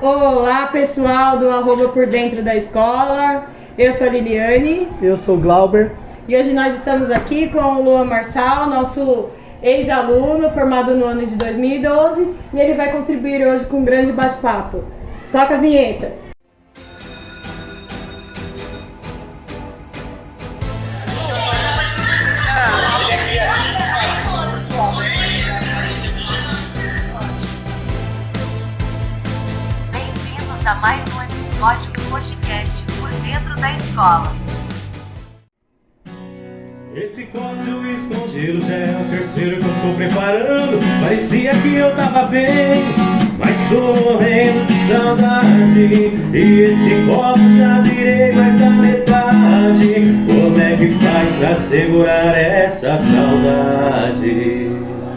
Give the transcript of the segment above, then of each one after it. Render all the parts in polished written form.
Olá, pessoal do Arroba por Dentro da Escola. Eu sou a Liliane. Eu sou o Glauber. E hoje nós estamos aqui com o Luan Marçal, nosso ex-aluno formado no ano de 2012. E ele vai contribuir hoje com um grande bate-papo. Toca a vinheta. Bem-vindos a mais um episódio do podcast Por Dentro da Escola. Esse copo de uísque com gelo já é o terceiro que eu tô preparando. Parecia que eu tava bem, mas tô morrendo de saudade. E esse copo já virei mais da metade. Como é que faz pra segurar essa saudade?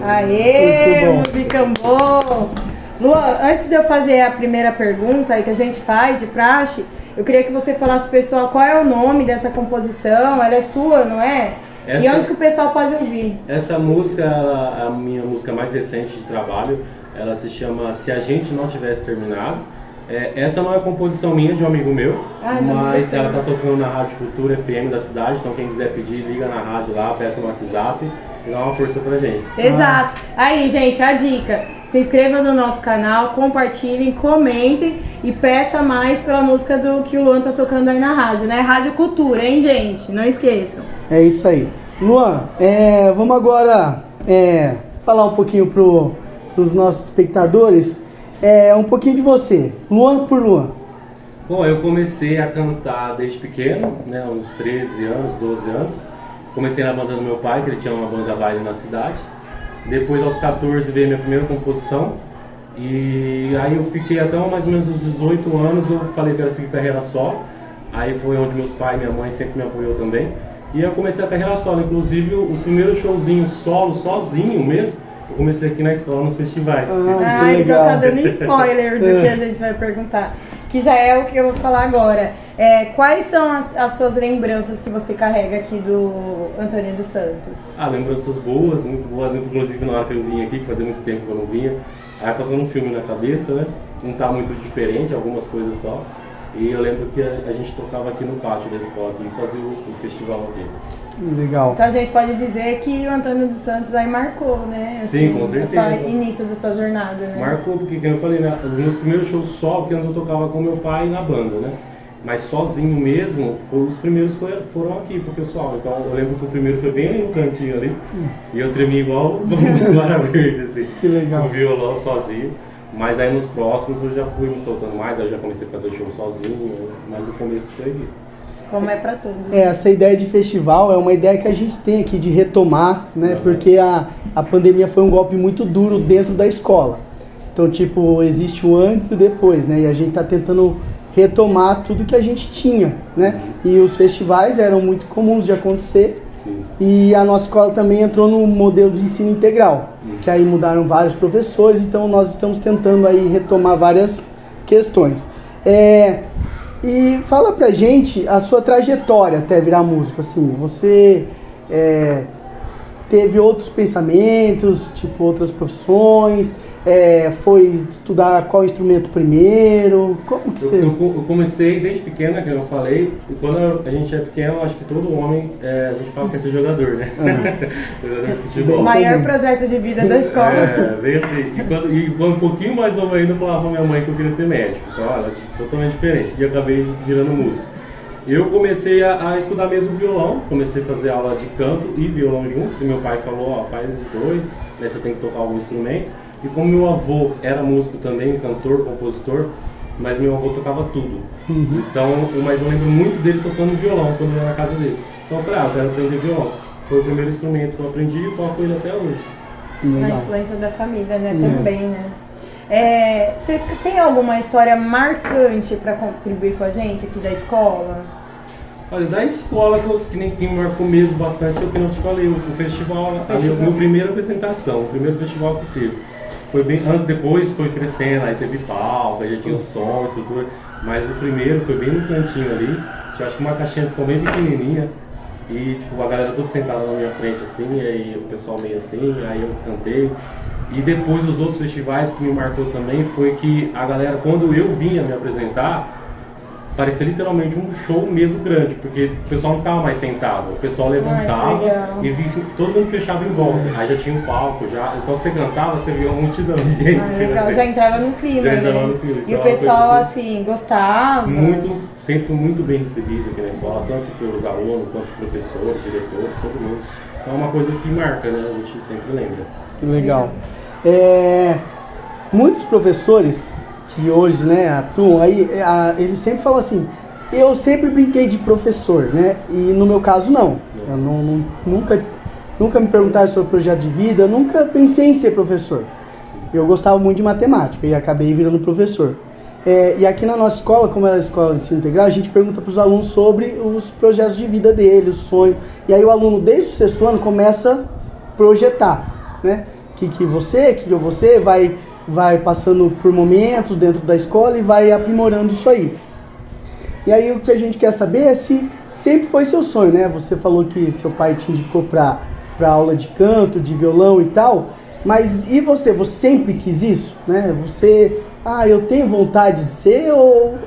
Aê, musicão bom! Luan, antes de eu fazer a primeira pergunta aí que a gente faz de praxe, eu queria que você falasse pro pessoal qual é o nome dessa composição. Ela é sua, não é? E onde que o pessoal pode ouvir? Essa música é a minha música mais recente de trabalho. Ela se chama Se a Gente Não Tivesse Terminado. Essa não é composição minha, de um amigo meu, mas ela tá tocando na Rádio Cultura FM da cidade. Então quem quiser pedir, liga na rádio lá, peça no WhatsApp e dá uma força pra gente. Exato. Aí, gente, a dica: se inscreva no nosso canal, compartilhem, comentem e peça mais pela música do que o Luan tá tocando aí na rádio, né? Rádio Cultura, hein, gente? Não esqueçam. É isso aí. Luan, vamos agora falar um pouquinho pros nossos espectadores. Um pouquinho de você, Luan por Luan. Bom, eu comecei a cantar desde pequeno, né, uns 13 anos, 12 anos. Comecei na banda do meu pai, que ele tinha uma banda baile na cidade. Depois, aos 14, veio a minha primeira composição. E aí eu fiquei até mais ou menos uns 18 anos, eu falei que eu ia seguir carreira solo. Aí foi onde meus pais e minha mãe sempre me apoiou também. E eu comecei a carreira solo, inclusive os primeiros showzinhos solo, sozinho mesmo, eu comecei aqui na escola, nos festivais. Ele já tá dando spoiler do que a gente vai perguntar, que já é o que eu vou falar agora. Quais são as suas lembranças que você carrega aqui do Antônio dos Santos? Lembranças boas, muito boas, inclusive na hora que eu vim aqui, que fazia muito tempo que eu não vinha. Aí passando um filme na cabeça, né? Não tá muito diferente, algumas coisas só. E eu lembro que a gente tocava aqui no pátio da escola aqui, fazia o festival aqui. Legal. Então a gente pode dizer que o Antônio dos Santos aí marcou, né? Sim, com certeza. Esse início da sua jornada, né? Marcou, porque como eu falei, né, os meus primeiros shows só, porque antes eu tocava com meu pai na banda, né? Mas sozinho mesmo, os primeiros foram aqui pro pessoal. Então eu lembro que o primeiro foi bem ali no cantinho ali, e eu tremi igual o Guara Verde, assim. Que legal. Com o violão sozinho. Mas aí nos próximos eu já fui me soltando mais, aí eu já comecei a fazer show sozinho, mas o começo foi aqui. Como é pra todos. Essa ideia de festival é uma ideia que a gente tem aqui de retomar, né? Porque a pandemia foi um golpe muito duro dentro da escola. Então, tipo, existe o antes e o depois, né? E a gente tá tentando retomar tudo que a gente tinha, né? E os festivais eram muito comuns de acontecer. Sim. E a nossa escola também entrou no modelo de ensino integral, que aí mudaram vários professores, então nós estamos tentando aí retomar várias questões. E fala pra gente a sua trajetória até virar músico, assim, você teve outros pensamentos, tipo outras profissões, foi estudar qual instrumento primeiro, como que você... Eu comecei desde pequena, que eu falei, e quando a gente é pequeno, acho que todo homem, a gente fala que quer ser jogador, né? Jogador de futebol. O maior projeto de vida da escola. Bem assim, e quando um pouquinho mais novo ainda, eu falava pra minha mãe que eu queria ser médico, então olha, totalmente diferente, e acabei virando músico. Eu comecei a estudar mesmo violão, comecei a fazer aula de canto e violão junto, e meu pai falou, faz os dois, né, você tem que tocar algum instrumento. E como meu avô era músico também, cantor, compositor, mas meu avô tocava tudo. Então, mas eu lembro muito dele tocando violão quando eu ia na casa dele. Então eu falei, eu quero aprender violão. Foi o primeiro instrumento que eu aprendi e toco ele até hoje. A influência da família, né? Também, né? Você tem alguma história marcante para contribuir com a gente aqui da escola? Olha, da escola, que me marcou mesmo bastante, é o que eu te falei, o festival, a minha primeira apresentação, o primeiro festival que teve. Foi bem, depois foi crescendo, aí teve palco, aí já tinha o som, estrutura, mas o primeiro foi bem no cantinho ali, tinha acho que uma caixinha de som bem pequenininha, e tipo, a galera toda sentada na minha frente assim, e aí o pessoal meio assim, aí eu cantei. E depois os outros festivais que me marcou também foi que a galera, quando eu vinha me apresentar, parecia literalmente um show mesmo grande, porque o pessoal não estava mais sentado, o pessoal levantava e todo mundo fechava em volta. Aí já tinha um palco, então você cantava, você via uma multidão de gente. Legal. Já entrava no clima, já entrava né? no clima. E o pessoal, assim, gostava? Sempre fui muito bem recebido aqui na escola, tanto pelos alunos, quanto professores, diretores, todo mundo. Então é uma coisa que marca, né? A gente sempre lembra. Que legal. Muitos professores que hoje, né, atuam aí, eles sempre falam assim, eu sempre brinquei de professor, né, e no meu caso não. Eu nunca me perguntaram sobre o projeto de vida, eu nunca pensei em ser professor. Eu gostava muito de matemática e acabei virando professor. E aqui na nossa escola, como é a escola de ensino integral, a gente pergunta para os alunos sobre os projetos de vida deles, os sonhos. E aí o aluno, desde o 6º ano, começa a projetar, né, que você vai passando por momentos dentro da escola e vai aprimorando isso aí. E aí o que a gente quer saber é se sempre foi seu sonho, né? Você falou que seu pai te indicou para aula de canto, de violão e tal, mas e você? Você sempre quis isso, né? Eu tenho vontade de ser ou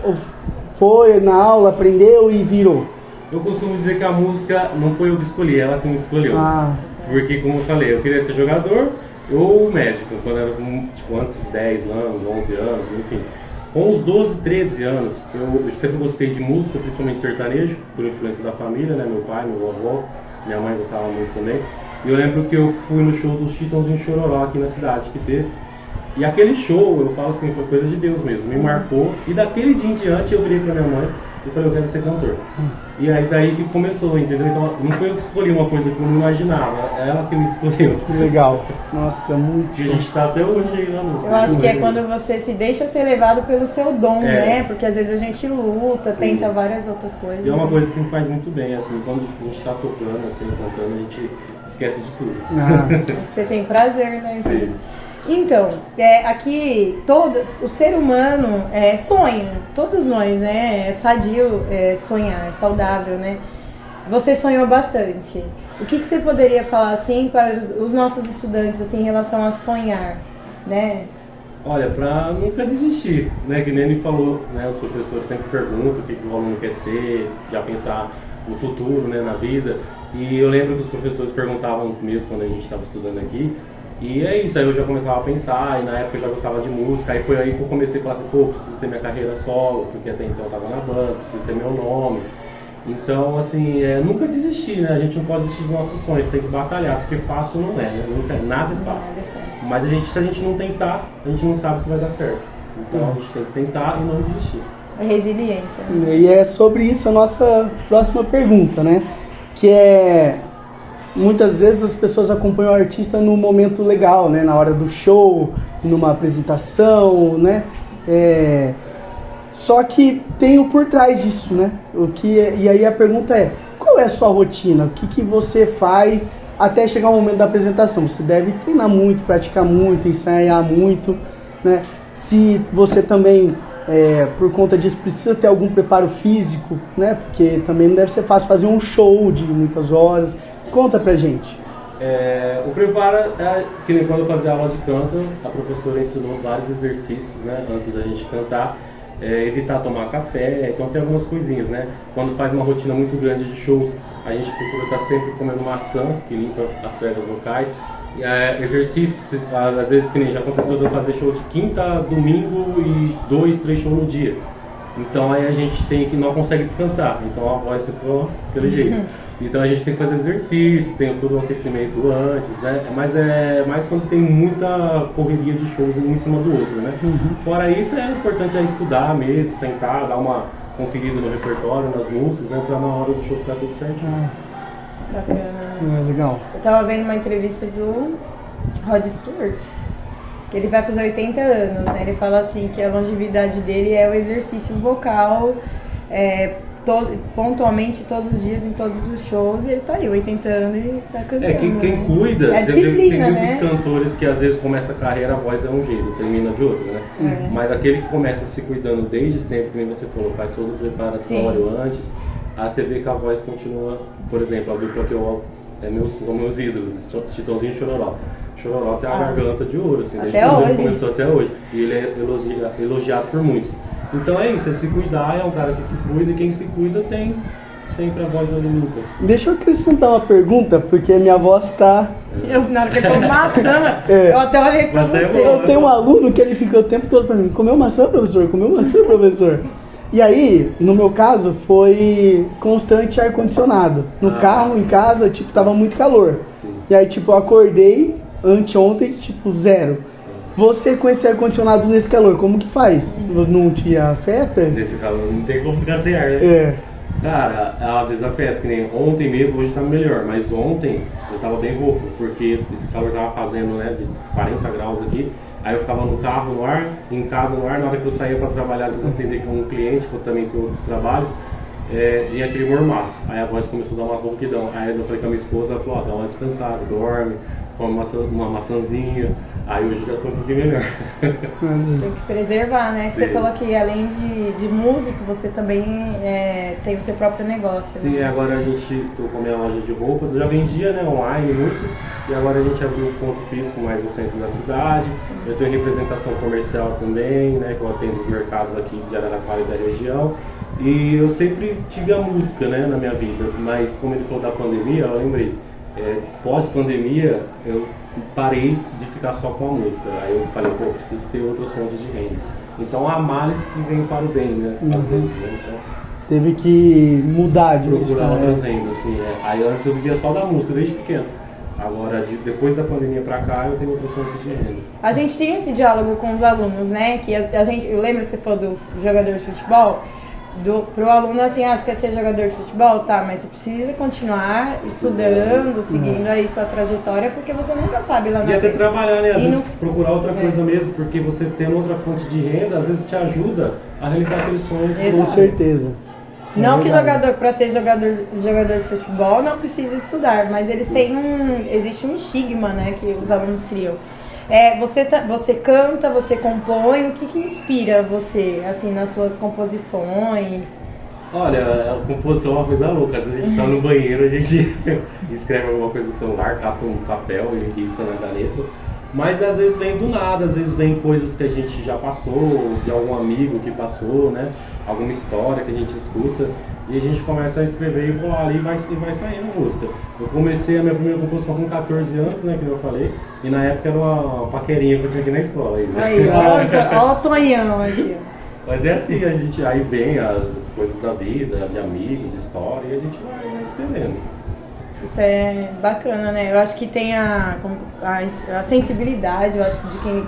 foi na aula, aprendeu e virou? Eu costumo dizer que a música não foi eu que escolhi, ela que me escolheu. Porque, como eu falei, eu queria ser jogador ou médico, quando era antes de 10 anos, 11 anos, enfim. Com os 12, 13 anos, eu sempre gostei de música, principalmente sertanejo, por influência da família, né? Meu pai, meu avô, minha mãe gostava muito também. E eu lembro que eu fui no show dos Chitãozinho Chororó aqui na cidade que teve. E aquele show, eu falo assim, foi coisa de Deus mesmo, me marcou. E daquele dia em diante eu virei pra minha mãe e falei, eu quero ser cantor. E aí daí que começou, entendeu? Então não foi eu que escolhi uma coisa que eu não imaginava, é ela que me escolheu. Que legal. Nossa, muito. E a gente tá até hoje aí lá no... Eu acho que é quando você se deixa ser levado pelo seu dom, né? Porque às vezes a gente luta, tenta várias outras coisas. E é uma coisa que me faz muito bem, assim, quando a gente tá tocando, assim, cantando, a gente esquece de tudo. Você tem prazer, né? Sim. Então, aqui o ser humano sonha, todos nós, né? É sadio sonhar, é saudável, né? Você sonhou bastante. O que você poderia falar assim para os nossos estudantes assim, em relação a sonhar, né? Olha, para nunca desistir, né? Que nem ele falou, né? Os professores sempre perguntam o que o aluno quer ser, já pensar no futuro, né? Na vida. E eu lembro que os professores perguntavam mesmo quando a gente estava estudando aqui. E é isso, aí eu já começava a pensar, e na época eu já gostava de música, aí foi aí que eu comecei a falar assim, preciso ter minha carreira solo, porque até então eu tava na banda, preciso ter meu nome. Então, assim, nunca desistir, né? A gente não pode desistir dos nossos sonhos, tem que batalhar, porque fácil não é, né? Nada é fácil. Mas se a gente não tentar, a gente não sabe se vai dar certo. Então a gente tem que tentar e não desistir. Resiliência. Né? E é sobre isso a nossa próxima pergunta, né? Que é... Muitas vezes as pessoas acompanham o artista no momento legal, né? Na hora do show, numa apresentação, né? Só que tem o por trás disso, né? E aí a pergunta é, qual é a sua rotina? O que você faz até chegar o momento da apresentação? Você deve treinar muito, praticar muito, ensaiar muito, né? Se você também, por conta disso, precisa ter algum preparo físico, né? Porque também não deve ser fácil fazer um show de muitas horas. Conta pra gente. O preparo que nem quando eu fazia aula de canto, a professora ensinou vários exercícios, né, antes da gente cantar, evitar tomar café, então tem algumas coisinhas, né? Quando faz uma rotina muito grande de shows, a gente procura estar sempre comendo maçã, que limpa as pregas vocais. Exercícios, às vezes que nem já aconteceu de eu fazer show de quinta, domingo e 2, 3 shows no dia. Então aí a gente não consegue descansar, então a voz ficou daquele jeito. Então a gente tem que fazer exercício, tem todo o aquecimento antes, né? Mas é mais quando tem muita correria de shows um em cima do outro, né? Fora isso, é importante estudar mesmo, sentar, dar uma conferida no repertório, nas músicas, né? Pra na hora do show ficar tudo certinho. Bacana. Legal. Eu tava vendo uma entrevista do Rod Stewart, que ele vai fazer 80 anos, né? Ele fala assim que a longevidade dele é o exercício vocal pontualmente todos os dias, em todos os shows, e ele tá aí, 80 anos e tá cantando. Quem cuida, tem muitos cantores que às vezes começa a carreira, a voz é um jeito, termina de outro, né? Mas aquele que começa se cuidando desde sempre, como você falou, faz todo o preparatório antes, aí você vê que a voz continua, por exemplo, a dupla que são meus ídolos, Chitãozinho e Chororó. Chororó tem a garganta de ouro, assim, Até desde quando hoje. ele começou até hoje. E ele é elogiado por muitos. Então é isso, é se cuidar, é um cara que se cuida, e quem se cuida tem sempre a voz ali limpa. Deixa eu acrescentar uma pergunta, porque minha voz tá... Na hora que ele falou maçã, É. eu até olhei pra Mas é você. bom. Eu tenho um aluno que ele fica o tempo todo pra mim, comeu maçã, professor? Comeu maçã, professor? E aí, no meu caso, foi constante ar-condicionado. No carro, em casa, tipo, tava muito calor. Sim. E aí, tipo, eu acordei anteontem, tipo, 0. Você com esse ar-condicionado nesse calor, como que faz? Não te afeta? Nesse calor não tem como ficar sem ar, né? É. Cara, às vezes afeta, que nem ontem mesmo, hoje tá melhor, mas ontem eu tava bem rouco, porque esse calor tava fazendo, né, de 40 graus aqui, aí eu ficava no carro no ar, em casa no ar, na hora que eu saía pra trabalhar, às vezes atender com um cliente, que eu também tenho outros trabalhos, vinha aquele mormaço, aí a voz começou a dar uma ronquidão, aí eu falei com a minha esposa, ela falou, ó, dá uma descansada, dorme, come uma maçãzinha, aí hoje eu já tô um pouquinho melhor. Tem que preservar, né? Que você Sim. falou que além de músico, você também tem o seu próprio negócio. Sim, né? agora a gente tocou minha loja de roupas, eu já vendia, né, online muito, e agora a gente abriu um ponto físico mais no centro da cidade. Eu tenho representação comercial também, né, que eu atendo os mercados aqui de Araraquara e da região. E eu sempre tive a música, né, na minha vida, mas como ele falou da pandemia, eu lembrei, pós-pandemia eu parei de ficar só com a música, aí eu falei, pô, preciso ter outras fontes de renda. Então há males que vêm para o bem, né, às vezes, né, então... Teve que mudar de procurar né? outras rendas, assim. Aí antes eu vivia só da música, desde pequeno. Agora, depois da pandemia pra cá, eu tenho outras fontes de renda. A gente tem esse diálogo com os alunos, né? Que a gente, eu lembro que você falou do jogador de futebol, pro aluno assim, você quer ser jogador de futebol? Tá, mas você precisa continuar estudando, seguindo aí sua trajetória, porque você nunca sabe lá na E até frente. trabalhar, né? Às E vezes procurar outra coisa É. mesmo, porque você tendo outra fonte de renda, às vezes te ajuda a realizar aquele sonho. que Exato. Com certeza. Não É que verdade. para ser jogador de futebol não precisa estudar, mas eles têm existe um estigma, né, que os alunos criam. Você canta, você compõe, o que inspira você, assim, nas suas composições? Olha, a composição é uma coisa louca. Às vezes a gente tá no banheiro, a gente escreve alguma coisa no celular, cata um papel e risca na caneta. Mas às vezes vem do nada, às vezes vem coisas que a gente já passou, de algum amigo que passou, né? Alguma história que a gente escuta e a gente começa a escrever e bolar ali e vai saindo a música. Eu comecei a minha primeira composição com 14 anos, né? Que eu falei, e na época era uma paquerinha que eu tinha aqui na escola. Aí, ó o Tonhão aqui. Mas é assim, a gente aí vem as coisas da vida, de amigos, história, e a gente vai escrevendo. Isso é bacana, né? Eu acho que tem a sensibilidade, eu acho que de quem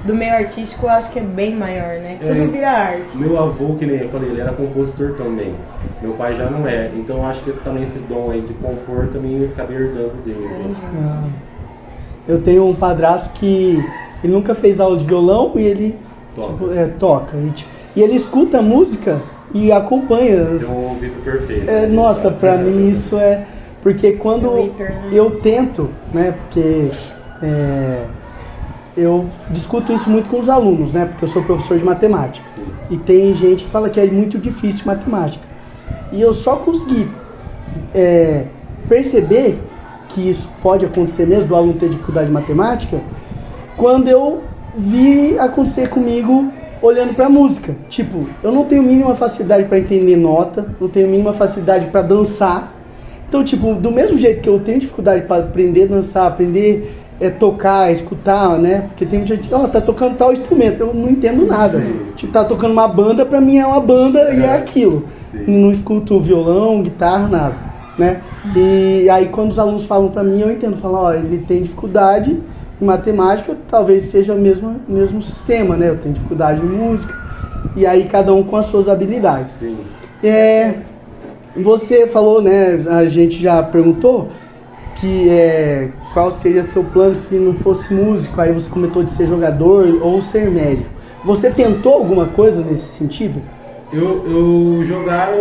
do meio artístico, eu acho que é bem maior, né? Tudo vira arte. Meu avô, que nem eu falei, ele era compositor também. Meu pai já não é. Então eu acho que também esse dom aí de compor também eu acabei herdando dele. Né? Ah. Eu tenho um padrasto que ele nunca fez aula de violão e ele toca. E ele escuta a música e acompanha. Tem um ouvido perfeito. Né? Nossa, pra mim isso é... Porque quando eu tento, né, porque eu discuto isso muito com os alunos, né, porque eu sou professor de matemática. Sim. E tem gente que fala que é muito difícil matemática. E eu só consegui perceber que isso pode acontecer mesmo, do aluno ter dificuldade em matemática, quando eu vi acontecer comigo olhando pra música. Tipo, eu não tenho mínima facilidade para entender nota, não tenho mínima facilidade para dançar. Então, tipo, do mesmo jeito que eu tenho dificuldade para aprender a dançar, aprender tocar, escutar, né? Porque tem muita gente, tá tocando tal instrumento, eu não entendo nada. Sim. Tipo, tá tocando uma banda, pra mim é uma banda e é aquilo. Sim. Não escuto violão, guitarra, nada, né? E aí quando os alunos falam pra mim, eu entendo, falo, ele tem dificuldade em matemática, talvez seja o mesmo sistema, né? Eu tenho dificuldade em música, e aí cada um com as suas habilidades. Sim. Você falou, né? A gente já perguntou que qual seria seu plano se não fosse músico, aí você comentou de ser jogador ou ser médico. Você tentou alguma coisa nesse sentido? Eu jogava,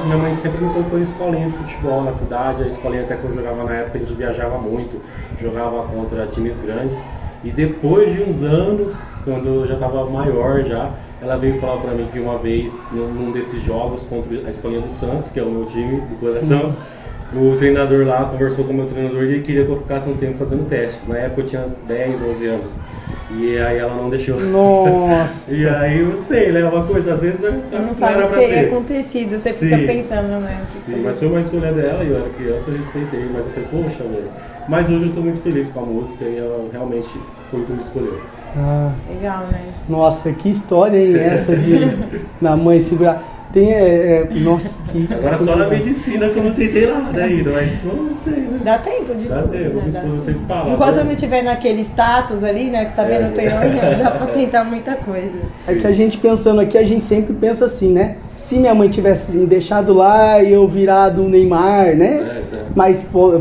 minha mãe sempre me colocou em escolinha de futebol na cidade, a escolinha até que eu jogava na época a gente viajava muito, jogava contra times grandes, e depois de uns anos, quando eu já estava maior já, ela veio falar pra mim que uma vez, num desses jogos contra a escolinha do Santos, que é o meu time do coração, o treinador lá conversou com o meu treinador e ele queria que eu ficasse um tempo fazendo testes. Na época eu tinha 10, 11 anos. E aí ela não deixou. Nossa! E aí eu sei, né? Uma coisa, às vezes Você não sabe o que teria acontecido, você fica pensando, né? Sim, mas foi uma escolha dela e eu era criança, eu respeitei, mas eu falei, poxa, velho. Mas hoje eu sou muito feliz com a música e ela realmente foi o que me escolheu. Ah, legal, né? nossa, que história, hein? Essa de na mãe segurar. Tem, nossa, que. Agora só na medicina que eu não tentei nada ainda, mas não sei, né? Dá tempo de Dá tudo, tempo, né? minha esposa sempre fala. Enquanto né? eu não estiver naquele status ali, né? Que sabendo o teu dá pra tentar muita coisa. É que a gente pensando aqui, a gente sempre pensa assim, né? Se minha mãe tivesse me deixado lá e eu virado o Neymar, né? Certo. Mas pô,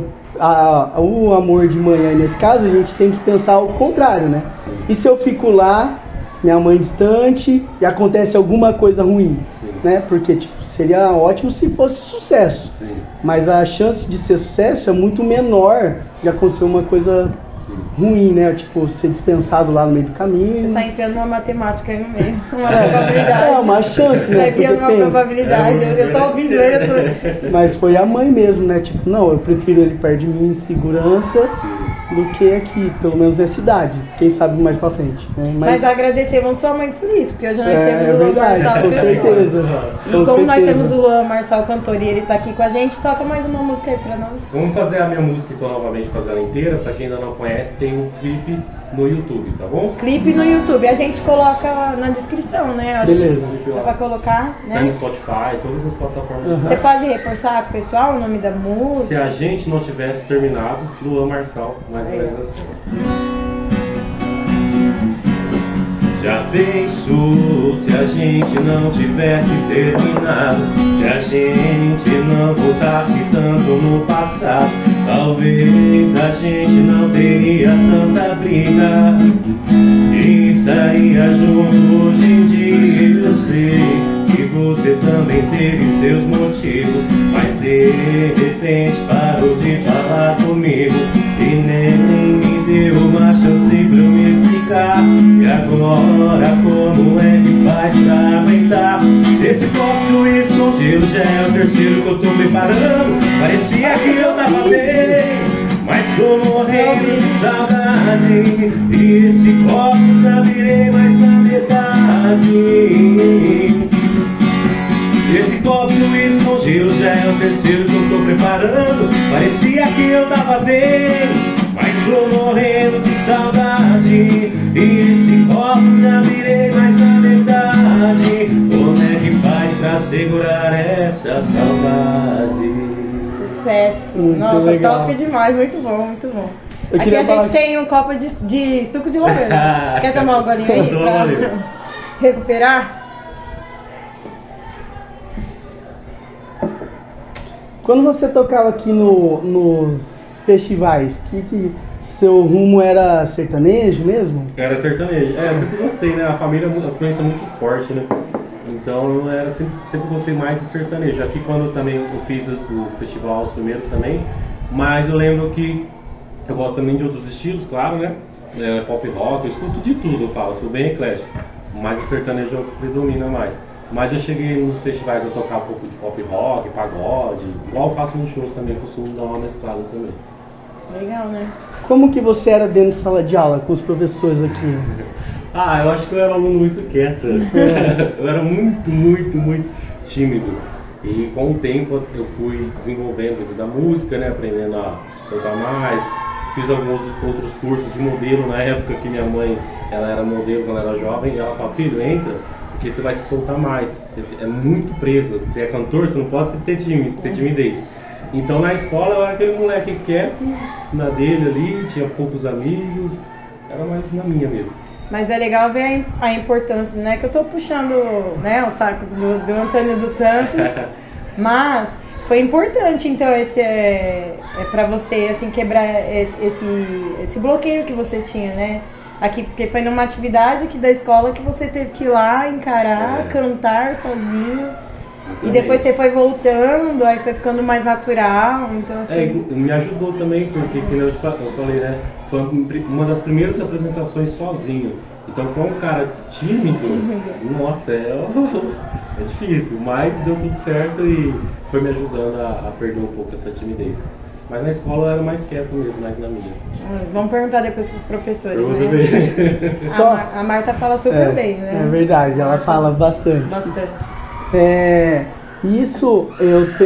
o amor de mãe aí nesse caso, a gente tem que pensar o contrário, né? Sim. E se eu fico lá, minha mãe distante, e acontece alguma coisa ruim, Sim. né? Porque tipo, seria ótimo se fosse sucesso. Sim. Mas a chance de ser sucesso é muito menor de acontecer uma coisa Sim. ruim, né? Tipo, ser dispensado lá no meio do caminho. Você tá enfiando uma matemática aí no meio, uma probabilidade. É uma chance, né? Tá enfiando uma Porque pensa. probabilidade. Eu tô ouvindo ele, eu tô... Mas foi a mãe mesmo, né? Tipo, não, eu prefiro ele perto de mim em segurança Sim. do que aqui, pelo menos nessa idade. Quem sabe mais pra frente, né? Mas agradecemos sua mãe por isso, porque hoje nós temos o Luan verdade, Marçal com cantor. certeza. E Com como nós certeza. temos o Luan Marçal cantor e ele tá aqui com a gente, toca mais uma música aí pra nós. Vamos fazer a minha música então novamente, fazer ela inteira. Pra quem ainda não conhece, tem um clipe no YouTube, tá bom? Clipe no YouTube, a gente coloca na descrição, né? Acho Beleza. que dá pra colocar, Tá no né? Spotify, todas as plataformas. Uhum. Você pode reforçar com o pessoal o nome da Se música? a gente não tivesse terminado, Luan Marçal, mais ou Aí, menos ó. assim. Já pensou se a gente não tivesse terminado? Se a gente não voltasse tanto no passado? Talvez a gente não teria tanta briga e estaria junto hoje em dia. Eu sei que você também teve seus motivos, mas de repente parou de falar comigo e nem me deu uma chance pra eu me explicar. E agora como é que faz pra aguentar? Esse copo de uísque com gelo já é o terceiro que eu tô preparando. Parecia que eu tava bem, mas tô morrendo de saudade. E esse copo já virei mais na metade. Esse copo de uísque com gelo já é o terceiro que eu tô preparando. Parecia que eu tava bem, mas tô morrendo de saudade. E esse copo já virei mais na metade. Como é que faz pra segurar essa saudade? Sucesso. Muito Nossa, legal. top demais, muito bom, muito bom. Eu Aqui queria a falar gente tem um copo de suco de laranja. Quer tomar um golinho aí Toma, pra valeu. recuperar? Quando você tocava aqui nos festivais, que seu rumo era sertanejo mesmo? Era sertanejo. É, eu sempre gostei, né? A família é uma influência muito forte, né? Então eu era sempre gostei mais de sertanejo. Aqui quando também eu fiz o festival, os primeiros também, mas eu lembro que eu gosto também de outros estilos, claro, né? Pop rock, eu escuto de tudo, eu falo, sou bem eclético, mas o sertanejo é o que predomina mais. Mas eu cheguei nos festivais a tocar um pouco de pop rock, pagode, igual eu faço nos shows também, costumo dar uma mesclada também. Legal, né? Como que você era dentro de sala de aula com os professores aqui? Ah, eu acho que eu era um aluno muito quieto. Eu era muito tímido. E com o tempo eu fui desenvolvendo devido à música, né? Aprendendo a soltar mais. Fiz alguns outros cursos de modelo na época que minha mãe, ela era modelo quando era jovem. E ela falava, filho, entra, porque você vai se soltar mais. Você é muito preso. Você é cantor, você não pode ter timidez. Então na escola eu era aquele moleque quieto, na dele ali, tinha poucos amigos. Era mais na minha mesmo. Mas é legal ver a importância, né? Que eu tô puxando, né, o saco do Antônio dos Santos, mas foi importante, então, esse pra você, assim, quebrar esse bloqueio que você tinha, né? Aqui, porque foi numa atividade da escola que você teve que ir lá, encarar, cantar sozinho. E depois você foi voltando, aí foi ficando mais natural, então assim... Me ajudou também, porque como eu falei, né? Foi uma das primeiras apresentações sozinho. Então, para um cara tímido, nossa, é difícil, mas deu tudo certo e foi me ajudando a perder um pouco essa timidez. Mas na escola eu era mais quieto mesmo, mais na minha. Vamos perguntar depois para os professores, Eu vou né? ver. A Marta fala super bem, né? É verdade, ela fala bastante. Bastante.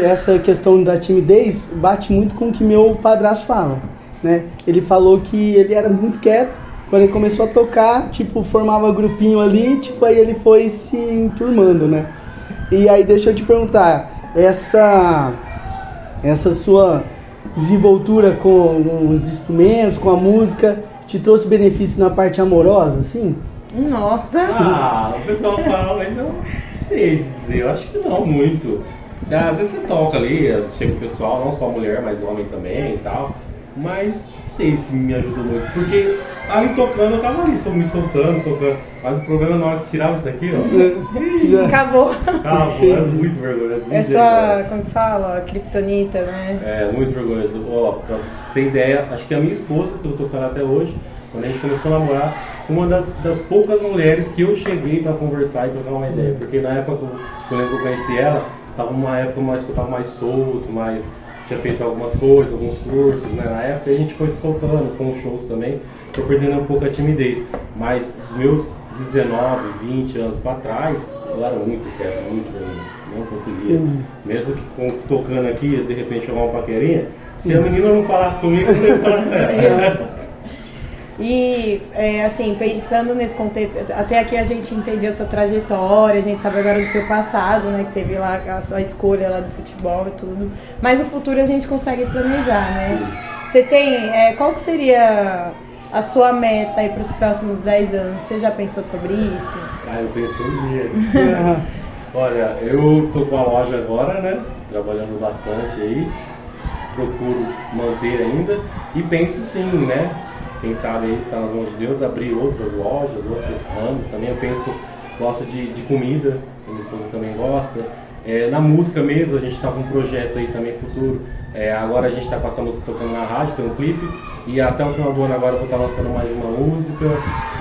Essa questão da timidez bate muito com o que meu padrasto fala, né? Ele falou que ele era muito quieto, quando ele começou a tocar, tipo, formava grupinho ali, tipo, aí ele foi se enturmando, né? E aí deixa eu te perguntar, essa sua desenvoltura com os instrumentos, com a música, te trouxe benefício na parte amorosa, assim? Nossa! O pessoal fala, mas eu não sei dizer, eu acho que não muito. Às vezes você toca ali, chega o pessoal, não só mulher, mas homem também e tal, mas não sei se me ajudou muito, porque ali tocando eu tava ali, me soltando, tocando, mas o problema na hora que tirava isso aqui, ó. Acabou. É muito vergonhoso. É só, como que fala, kriptonita, né? É, muito vergonhoso. Ó, pra você ter ideia, acho que a minha esposa, que eu tô tocando até hoje, quando a gente começou a namorar, foi uma das poucas mulheres que eu cheguei pra conversar e trocar uma ideia. Porque na época que eu lembro que eu conheci ela, tava numa época mais que eu tava mais solto, tinha feito algumas coisas, alguns cursos, né? Na época a gente foi se soltando com os shows também, foi perdendo um pouco a timidez. Mas dos meus 19, 20 anos pra trás, eu era muito quieto, muito vergonhoso. Não conseguia. Mesmo que tocando aqui, de repente chamar uma paquerinha, se a menina não falasse comigo, eu não ia falar. E, assim, pensando nesse contexto, até aqui a gente entendeu sua trajetória, a gente sabe agora do seu passado, né, que teve lá a sua escolha lá do futebol e tudo, mas o futuro a gente consegue planejar, né? Você tem, qual que seria a sua meta aí para os próximos 10 anos? Você já pensou sobre isso? Eu penso todo dia. Olha, eu tô com a loja agora, né, trabalhando bastante aí, procuro manter ainda e penso sim, né? Quem sabe aí está nas mãos de Deus, abrir outras lojas, outros ramos também. Eu penso, gosto de comida, minha esposa também gosta. Na música mesmo, a gente está com um projeto aí também futuro. Agora a gente está com essa música tocando na rádio, tem um clipe. E até o final do ano agora eu vou estar lançando mais uma música.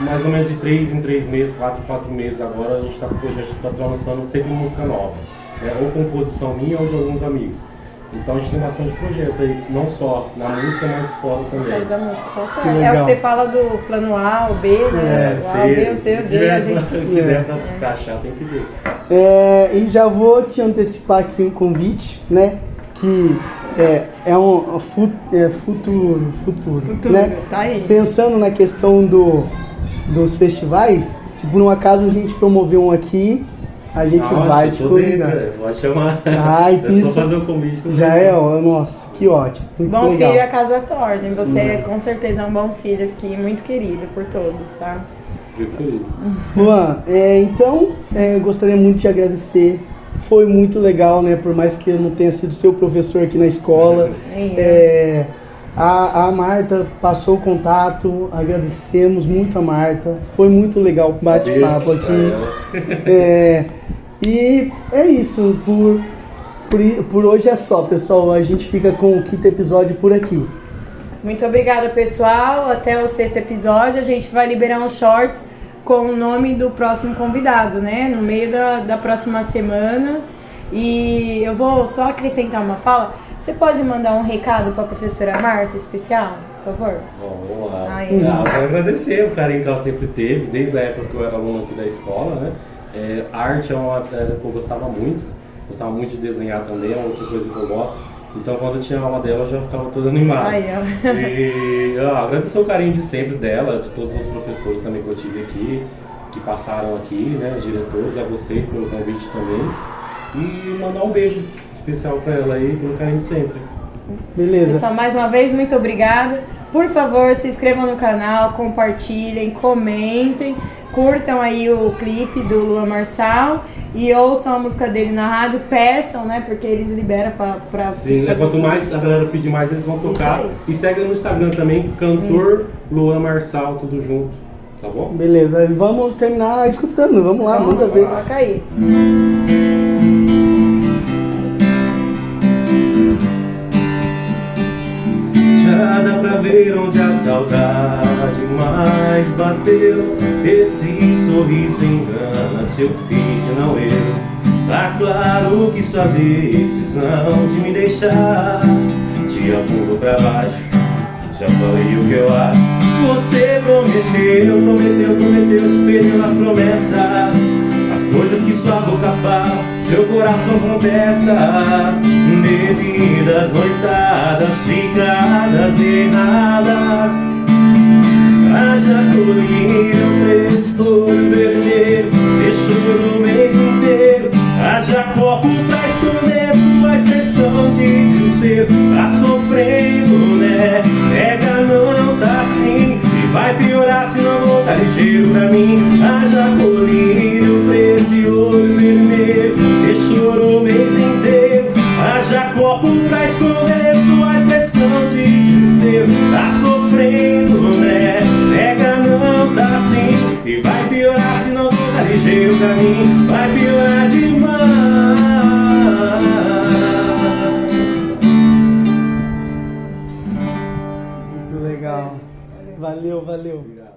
Mais ou menos de 3 em 3 meses, 4 em 4 meses agora, a gente está com o projeto de estar lançando sempre música nova. Ou composição minha ou de alguns amigos. Então a gente tem bastante projeto aí, não só na música, mas fora também. Fora da música, tá certo. É o que você fala do plano A, o B, né? O A, o B, o C, o D, a gente... que der pra encaixar, tem que ver. E já vou te antecipar aqui um convite, né? Que é um futuro, né? Tá aí. Pensando na questão dos festivais, se por um acaso a gente promover um aqui, a gente vai te convidar. Pode chamar. Isso só fazer o convite que eu já nossa, que ótimo. Muito bom legal. Filho, a casa torna. Você com certeza é um bom filho aqui, muito querido por todos, tá? Fico feliz. Luan, então, gostaria muito de agradecer. Foi muito legal, né? Por mais que eu não tenha sido seu professor aqui na escola. A Marta passou o contato, agradecemos muito a Marta. Foi muito legal o bate-papo aqui. E é isso, por hoje é só, pessoal. A gente fica com o 5º episódio por aqui. Muito obrigada, pessoal. Até o 6º episódio. A gente vai liberar uns shorts com o nome do próximo convidado, né? No meio da próxima semana. E eu vou só acrescentar uma fala. Você pode mandar um recado para a professora Marta especial, por favor? Vamos lá. Eu quero agradecer o carinho que ela sempre teve, desde a época que eu era aluno aqui da escola, né? Arte é uma área que eu gostava muito de desenhar também, é outra coisa que eu gosto. Então quando eu tinha aula dela eu já ficava todo animado. E agradecer o carinho de sempre dela, de todos os professores também que eu tive aqui, que passaram aqui, né? Os diretores, a vocês pelo convite também. E mandar um beijo especial pra ela aí, pelo carinho de sempre. Beleza. Pessoal, mais uma vez, muito obrigada. Por favor, se inscrevam no canal, compartilhem, comentem, curtam aí o clipe do Luan Marçal e ouçam a música dele na rádio, peçam, né, porque eles liberam pra Sim, né, quanto mais a galera pedir mais, eles vão tocar. E segue no Instagram também, cantor Luan Marçal, tudo junto, tá bom? Beleza, vamos terminar escutando, vamos lá, manda ver. Toca aí. Já dá pra pra ver onde a saudade mais bateu. Esse sorriso engana, seu filho, não eu. Tá claro que sua decisão de me deixar te afundou pra baixo. Já falei o que eu acho. Você prometeu, se perdeu nas promessas. As coisas que sua boca fala, seu coração contesta. Bebidas, noitadas, ficadas erradas. Haja colírio, escuro, vermelho. Você chorou o mês inteiro. Haja copo pra esconder sua expressão de desespero. Tá sofrendo, né? Pega, não tá assim. E vai piorar se não voltar ligeiro pra mim. Haja colírio pra esse olho vermelho. Você chorou o mês inteiro. Haja copo pra esconder sua expressão de desespero. Tá sofrendo, né? Pega, não tá assim. E vai piorar se não voltar ligeiro pra mim. Vai piorar demais. Muito legal. Valeu, valeu. Obrigado.